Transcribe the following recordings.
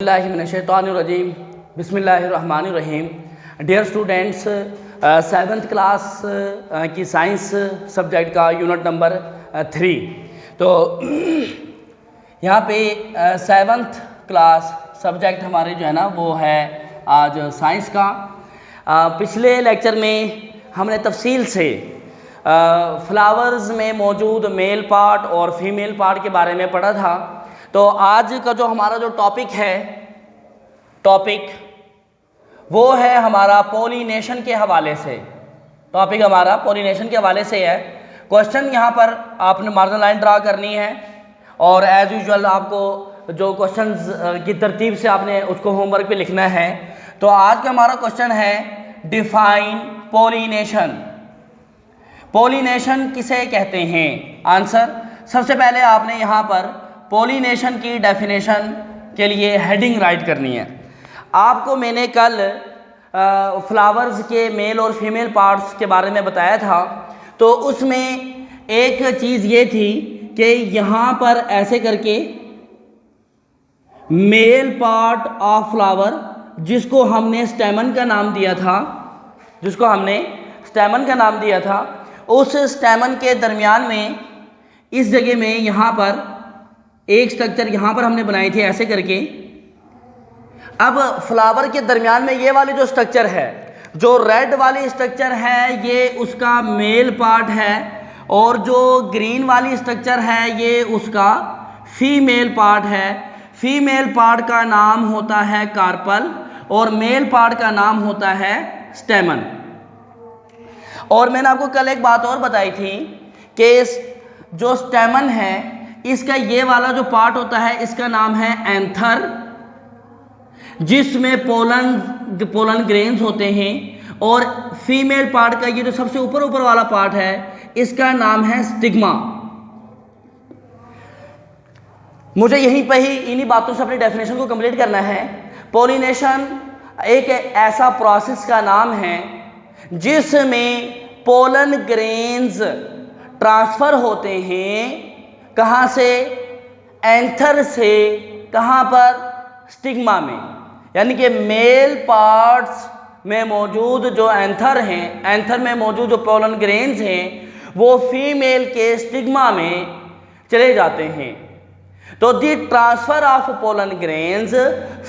बिस्मिल्लाहिर्रहमानिर्रहीम बिस्मिल्लाहिर्रहमानिर्रहीम। Dear students, seventh class की साइंस सब्जेक्ट का यूनिट नंबर 3। तो यहाँ पे सेवन्थ क्लास सब्जेक्ट हमारे जो है ना वो है आज साइंस का। पिछले लेक्चर में हमने तफसील से फ्लावर्स में मौजूद मेल पार्ट और फीमेल पार्ट के बारे में पढ़ा था। तो आज का जो हमारा जो टॉपिक वो है हमारा पोलिनेशन के हवाले से। टॉपिक हमारा पोलिनेशन के हवाले से है। क्वेश्चन यहाँ पर आपने मार्जिन लाइन ड्रा करनी है और एज यूजुअल आपको जो क्वेश्चंस की तरतीब से आपने उसको होमवर्क पे लिखना है। तो आज का हमारा क्वेश्चन है डिफाइन पोलिनेशन। पोलिनेशन किसे कहते हैं? आंसर, सबसे पहले आपने यहाँ पर पोलिनेशन की डेफिनेशन के लिए हेडिंग राइट करनी है। आपको मैंने कल फ्लावर्स के मेल और फीमेल पार्ट्स के बारे में बताया था। तो उसमें एक चीज़ ये थी कि यहाँ पर ऐसे करके मेल पार्ट ऑफ फ्लावर जिसको हमने स्टेमन का नाम दिया था, उस स्टेमन के दरमियान में इस जगह में यहाँ पर एक स्ट्रक्चर यहाँ पर हमने बनाई थी ऐसे करके। अब फ्लावर के दरमियान में ये वाली जो स्ट्रक्चर है, जो रेड वाली स्ट्रक्चर है, ये उसका मेल पार्ट है और जो ग्रीन वाली स्ट्रक्चर है ये उसका फीमेल पार्ट है। फीमेल पार्ट का नाम होता है कार्पल और मेल पार्ट का नाम होता है स्टेमन। और मैंने आपको कल एक बात और बताई थी कि जो स्टेमन है इसका ये वाला जो पार्ट होता है इसका नाम है एंथर, जिसमें पोलन ग्रेन्स होते हैं। और फीमेल पार्ट का ये जो सबसे ऊपर वाला पार्ट है इसका नाम है स्टिग्मा। मुझे यहीं पे ही इन्हीं बातों से अपनी डेफिनेशन को कंप्लीट करना है। पोलिनेशन एक ऐसा प्रोसेस का नाम है जिसमें पोलन ग्रेन्स ट्रांसफ़र होते हैं। कहाँ से? एंथर से। कहाँ पर? स्टिग्मा में। यानी कि मेल पार्ट्स में मौजूद जो एंथर हैं, एंथर में मौजूद जो पोलन ग्रेन्स हैं, वो फीमेल के स्टिग्मा में चले जाते हैं। तो the transfer of pollen grains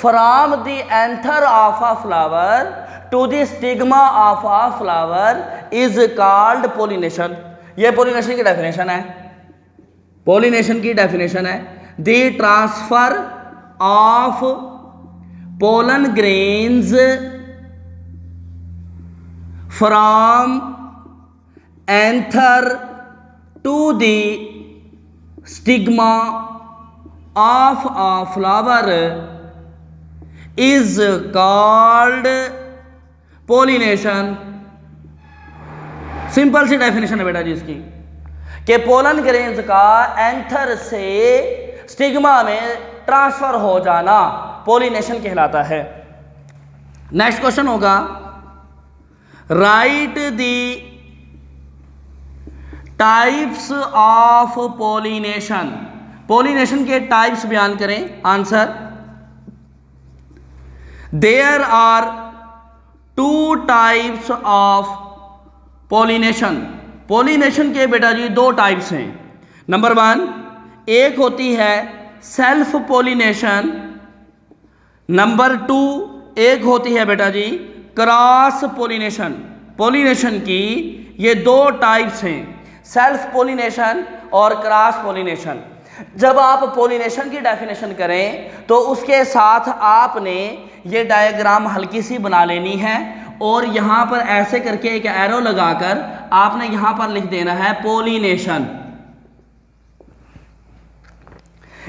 from the anther of a flower to the stigma of a flower is called pollination. ये पोलिनेशन की डेफिनेशन है। पोलिनेशन की डेफिनेशन है the transfer of pollen grains from anther to the stigma of a flower is called pollination. Simple सी definition है बेटा जी इसकी कि पोलन ग्रेन्स का एंथर से स्टिग्मा में ट्रांसफर हो जाना पोलिनेशन कहलाता है। नेक्स्ट क्वेश्चन होगा, write the types of pollination. Pollination के टाइप्स बयान करें। Answer, there are 2 types of pollination. Pollination के बेटा जी 2 टाइप्स हैं। नंबर 1, एक होती है सेल्फ पोलिनेशन। नंबर 2, एक होती है बेटा जी क्रॉस पोलिनेशन। पोलिनेशन की ये 2 टाइप्स हैं, सेल्फ पोलिनेशन और क्रॉस पोलिनेशन। जब आप पोलिनेशन की डेफिनेशन करें तो उसके साथ आपने ये डायग्राम हल्की सी बना लेनी है और यहाँ पर ऐसे करके एक एरो लगाकर आपने यहाँ पर लिख देना है पोलिनेशन।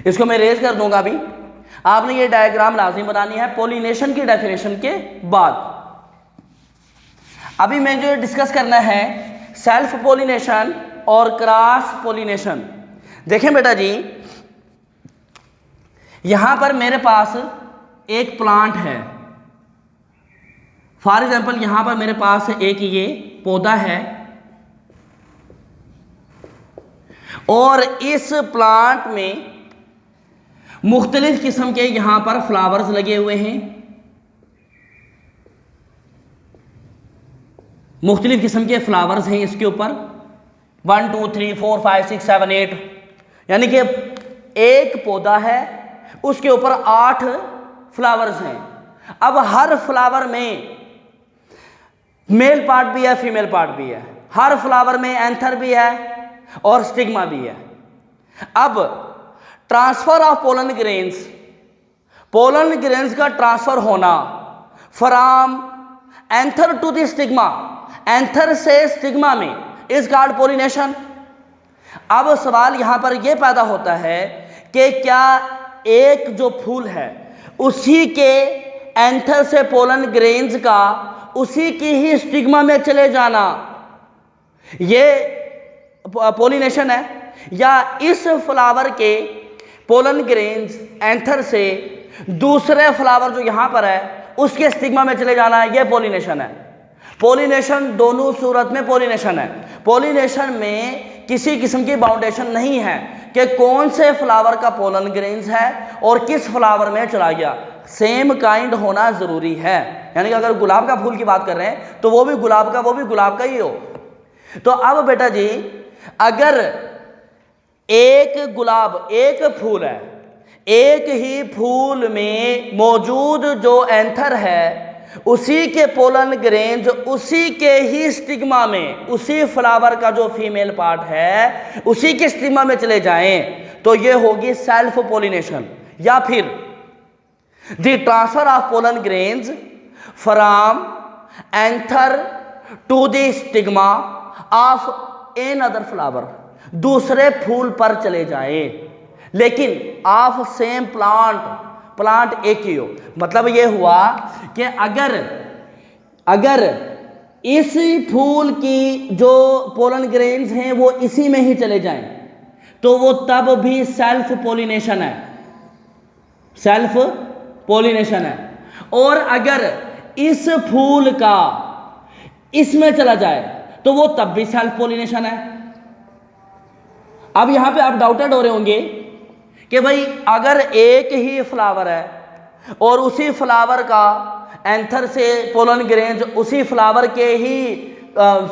इसको मैं रेज कर दूंगा। अभी आपने ये डायग्राम लाजिम बनानी है पोलिनेशन की डेफिनेशन के बाद। अभी मैं जो डिस्कस करना है सेल्फ पोलिनेशन और क्रॉस पोलिनेशन। देखें बेटा जी, यहां पर मेरे पास एक प्लांट है। फॉर एग्जाम्पल यहां पर मेरे पास एक ये पौधा है और इस प्लांट में मुख्तलिफ किस्म के यहां पर फ्लावर्स लगे हुए हैं, मुख्तलिफ किस्म के फ्लावर्स हैं इसके ऊपर 1 2 3 4 5 6 7 8, यानी कि एक पौधा है उसके ऊपर 8 फ्लावर्स हैं। अब हर फ्लावर में मेल पार्ट भी है, फीमेल पार्ट भी है, हर फ्लावर में एंथर भी है और स्टिग्मा भी है। अब ट्रांसफर ऑफ पोलन ग्रेन्स का ट्रांसफर होना from anther to the stigma, anther से स्टिग्मा में, इज कॉल्ड पोलिनेशन। अब सवाल यहां पर यह पैदा होता है कि क्या एक जो फूल है उसी के एंथर से पोलन ग्रेन्स का उसी की ही स्टिग्मा में चले जाना, ये पोलिनेशन है, या इस फ्लावर के पोलन ग्रेन्स एंथर से दूसरे फ्लावर जो यहां पर है उसके स्टिग्मा में चले जाना, यह पोलिनेशन है। पोलिनेशन दोनों सूरत में पोलिनेशन है। पोलिनेशन में किसी किस्म की बाउंडेशन नहीं है कि कौन से फ्लावर का पोलन ग्रेन्स है और किस फ्लावर में चला गया, सेम काइंड होना जरूरी है। यानी कि अगर गुलाब का फूल की बात कर रहे हैं तो वो भी गुलाब का ही हो। तो अब बेटा जी, अगर एक गुलाब, एक फूल है, एक ही फूल में मौजूद जो एंथर है उसी के पोलन ग्रेन्स उसी के ही स्टिग्मा में, उसी फ्लावर का जो फीमेल पार्ट है उसी के स्टिग्मा में चले जाएं तो ये होगी सेल्फ पोलिनेशन, या फिर the transfer of pollen grains from anther to the stigma of N other flower, दूसरे फूल पर चले जाए लेकिन ऑफ सेम प्लांट एक ही हो। मतलब ये हुआ कि अगर इस फूल की जो पोलन ग्रेन्स हैं वो इसी में ही चले जाएं तो वो तब भी सेल्फ पोलिनेशन है, सेल्फ पोलिनेशन है। और अगर इस फूल का इसमें चला जाए तो वो तब भी सेल्फ पोलिनेशन है। अब यहां पे आप डाउटेड हो रहे होंगे कि भाई अगर एक ही फ्लावर है और उसी फ्लावर का एंथर से पोलन ग्रेन्स उसी फ्लावर के ही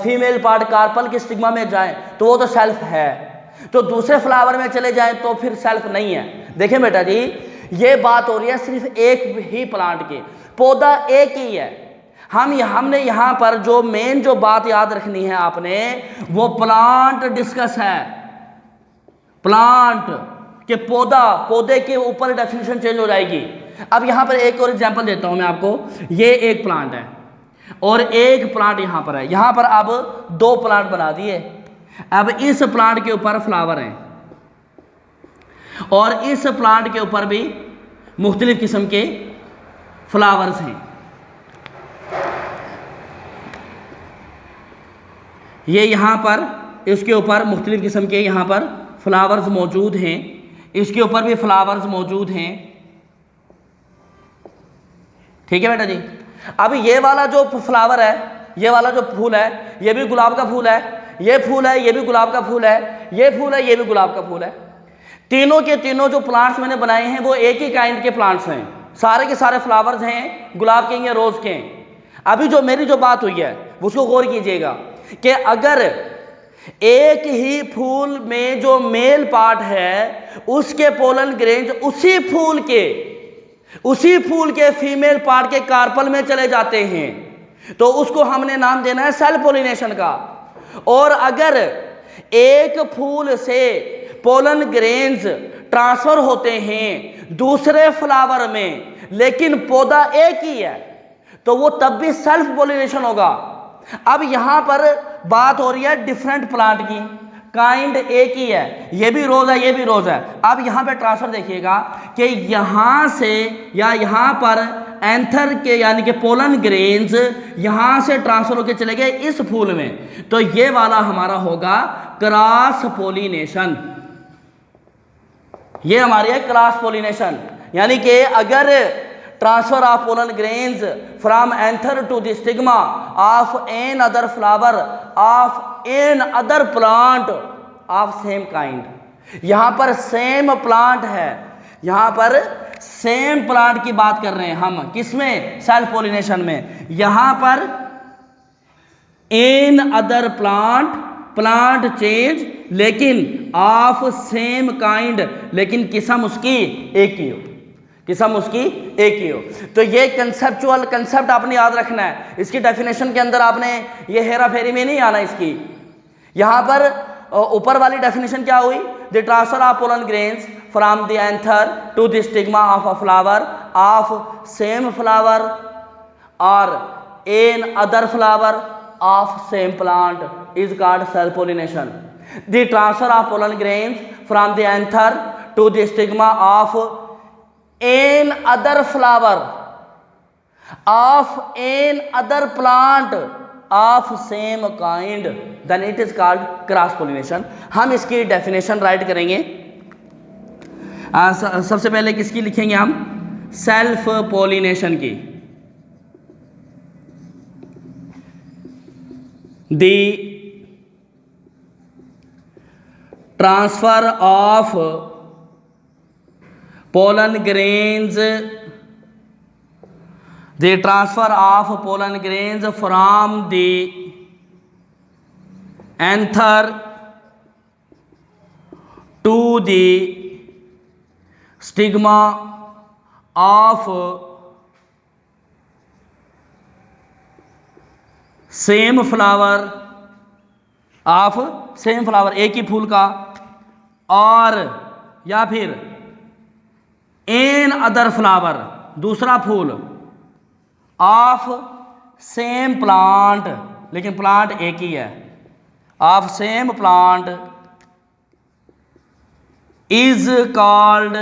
फीमेल पार्ट कार्पल के स्टिग्मा में जाए तो वो तो सेल्फ है, तो दूसरे फ्लावर में चले जाए तो फिर सेल्फ नहीं है। देखें बेटा जी, ये बात हो रही है सिर्फ एक ही प्लांट की, पौधा एक ही है। हमने यहाँ पर जो मेन जो बात याद रखनी है आपने, वो प्लांट डिस्कस है, प्लांट के पौधे के ऊपर डेफिनेशन चेंज हो जाएगी। अब यहाँ पर एक और एग्जांपल देता हूँ मैं आपको। ये एक प्लांट है और एक प्लांट यहाँ पर है, यहाँ पर अब 2 प्लांट बना दिए। अब इस प्लांट के ऊपर फ्लावर हैं और इस प्लांट के ऊपर भी मुख्तलिफ किस्म के फ्लावर्स हैं। ये यहाँ पर इसके ऊपर मुख्तलिफ किस्म के यहाँ पर फ्लावर्स मौजूद हैं, इसके ऊपर भी फ्लावर्स मौजूद हैं। ठीक है बेटा जी। अब ये वाला जो फ्लावर है, ये वाला जो फूल है, ये भी गुलाब का फूल है, ये फूल है, ये भी गुलाब का फूल है, ये फूल है, ये भी गुलाब का फूल है। तीनों के तीनों जो प्लांट्स मैंने बनाए हैं वो एक ही काइंड के प्लांट्स हैं, सारे के सारे फ्लावर्स हैं, गुलाब के हैं, रोज के हैं। अभी जो मेरी जो बात हुई है उसको गौर कीजिएगा कि अगर एक ही फूल में जो मेल पार्ट है उसके पोलन ग्रेन्स उसी फूल के फीमेल पार्ट के कार्पल में चले जाते हैं तो उसको हमने नाम देना है सेल्फ पोलिनेशन का। और अगर एक फूल से पोलन ग्रेन्स ट्रांसफर होते हैं दूसरे फ्लावर में लेकिन पौधा एक ही है तो वो तब भी सेल्फ पोलिनेशन होगा। अब यहां पर बात हो रही है डिफरेंट प्लांट की, काइंड एक ही है, ये भी रोज है, ये भी रोज है। अब यहां पे ट्रांसफर देखिएगा कि यहां से या यहां पर एंथर के यानी कि पोलन ग्रेन्स यहां से ट्रांसफर होकर चले गए इस फूल में, तो ये वाला हमारा होगा क्रॉस पोलिनेशन। ये हमारी है क्रॉस पोलिनेशन, यानी कि अगर transfer of pollen grains from anther to the stigma of N other flower of N other plant of same kind, यहां पर सेम प्लांट है, यहाँ पर सेम प्लांट की बात कर रहे हैं हम, किसमें? सेल्फ पोलिनेशन में। यहाँ पर इन अदर प्लांट चेंज लेकिन ऑफ सेम काइंड, लेकिन किस्म उसकी एक ही हो, किस्म उसकी एक ही हो। तो ये कंसेप्चुअल कंसेप्ट आपने याद रखना है। इसकी डेफिनेशन के अंदर आपने ये हेरा फेरी में नहीं आना इसकी। यहाँ पर ऊपर वाली डेफिनेशन क्या हुई? The transfer of pollen grains from the anther to the stigma of a flower of same flower और in other flower of same plant is called self pollination. The transfer of pollen grains from the anther to the stigma of N other flower of N other plant of same kind, then it is called cross pollination. हम इसकी definition right करेंगे। सबसे पहले किसकी लिखेंगे हम? Self pollination की। The transfer of pollen grains, the transfer of pollen grains from the anther to the stigma of same flower, of same flower, एक ही फूल का, और या फिर एन अदर फ्लावर, दूसरा फूल, ऑफ सेम प्लांट, लेकिन प्लांट एक ही है, of same plant is called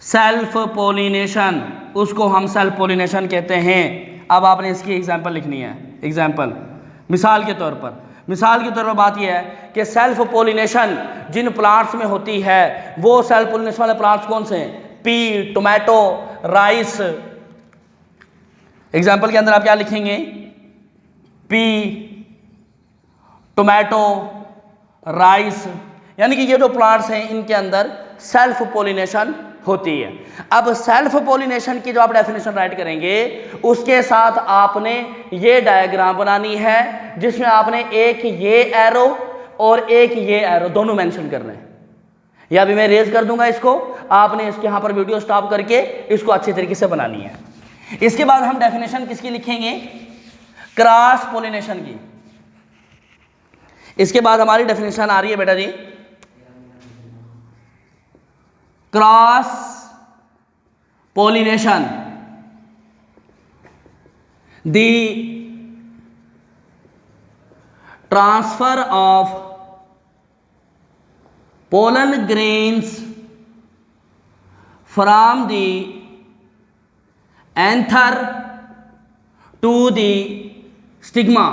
self pollination, उसको हम सेल्फ पोलिनेशन कहते हैं। अब आपने इसकी एग्जांपल लिखनी है। एग्जांपल, मिसाल के तौर पर बात यह है कि सेल्फ पोलिनेशन जिन प्लांट्स में होती है वो सेल्फ पोलिनेशन वाले प्लांट्स कौन से हैं? P, tomato, rice. एग्जांपल के अंदर आप क्या लिखेंगे? पी, टोमेटो, राइस, यानी कि ये जो प्लांट्स हैं इनके अंदर सेल्फ पोलिनेशन होती है। अब सेल्फ पोलिनेशन की जो आप डेफिनेशन राइट करेंगे उसके साथ आपने ये डायग्राम बनानी है जिसमें आपने एक ये एरो और एक ये एरो दोनों मेंशन करने हैं। या अभी मैं रेज कर दूंगा इसको, आपने इसके यहां पर वीडियो स्टॉप करके इसको अच्छी तरीके से बनानी है। इसके बाद हम डेफिनेशन किसकी लिखेंगे? क्रॉस पोलिनेशन की। इसके बाद हमारी डेफिनेशन आ रही है बेटा जी, cross pollination. The transfer of pollen grains from the anther to the stigma.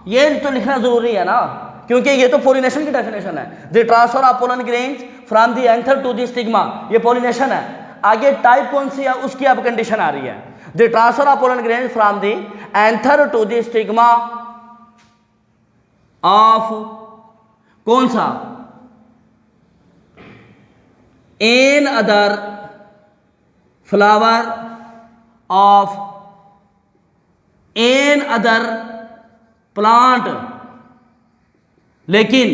ये तो लिखना जरूरी है ना, क्योंकि ये तो पोलिनेशन की डेफिनेशन है। The transfer of pollen grains from the anther to the stigma, ये पोलिनेशन है। आगे टाइप कौन सी है उसकी अब कंडीशन आ रही है। The transfer of pollen grains from the anther to the stigma of कौन सा? N other flower of N other plant, लेकिन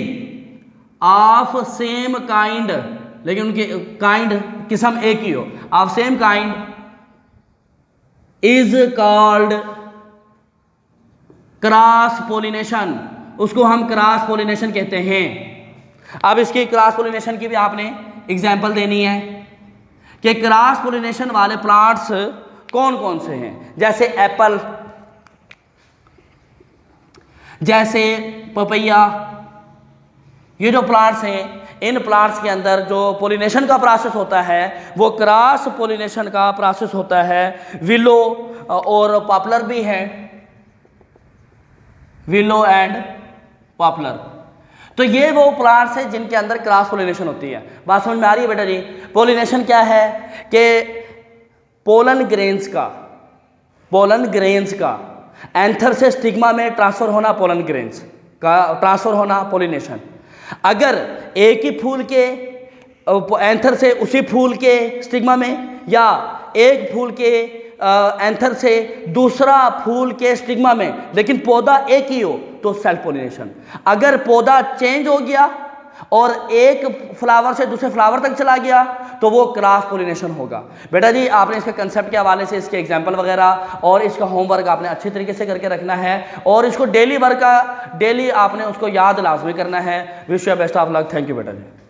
ऑफ सेम काइंड, लेकिन उनके काइंड किस्म एक ही हो, of same kind is called cross pollination, उसको हम क्रॉस पोलिनेशन कहते हैं। अब इसकी क्रॉस पोलिनेशन की भी आपने एग्जाम्पल देनी है कि क्रॉस पोलिनेशन वाले प्लांट्स कौन कौन से हैं। जैसे एप्पल, जैसे पपैया, ये जो प्लांट्स हैं इन प्लांट्स के अंदर जो पोलिनेशन का प्रोसेस होता है वो क्रॉस पोलिनेशन का प्रोसेस होता है। विलो और पॉपुलर भी हैं, विलो एंड पॉपुलर। तो ये वो प्लांट्स हैं जिनके अंदर क्रॉस पोलिनेशन होती है। बात समझ में आ रही है बेटा जी? पोलिनेशन क्या है कि पोलन ग्रेन्स का एंथर से स्टिग्मा में ट्रांसफर होना, पोलन ग्रेन्स का ट्रांसफर होना पोलिनेशन। अगर एक ही फूल के एंथर से उसी फूल के स्टिग्मा में, या एक फूल के एंथर से दूसरा फूल के स्टिग्मा में, लेकिन पौधा एक ही हो, तो सेल्फ पोलिनेशन। अगर पौधा चेंज हो गया और एक फ्लावर से दूसरे फ्लावर तक चला गया तो वो क्रॉस पोलिनेशन होगा। बेटा जी आपने इसके कंसेप्ट के हवाले से इसके एग्जांपल वगैरह और इसका होमवर्क आपने अच्छी तरीके से करके रखना है, और इसको डेली वर्क का डेली आपने उसको याद लाजमी करना है। Wish you best of luck. Thank you बेटा जी।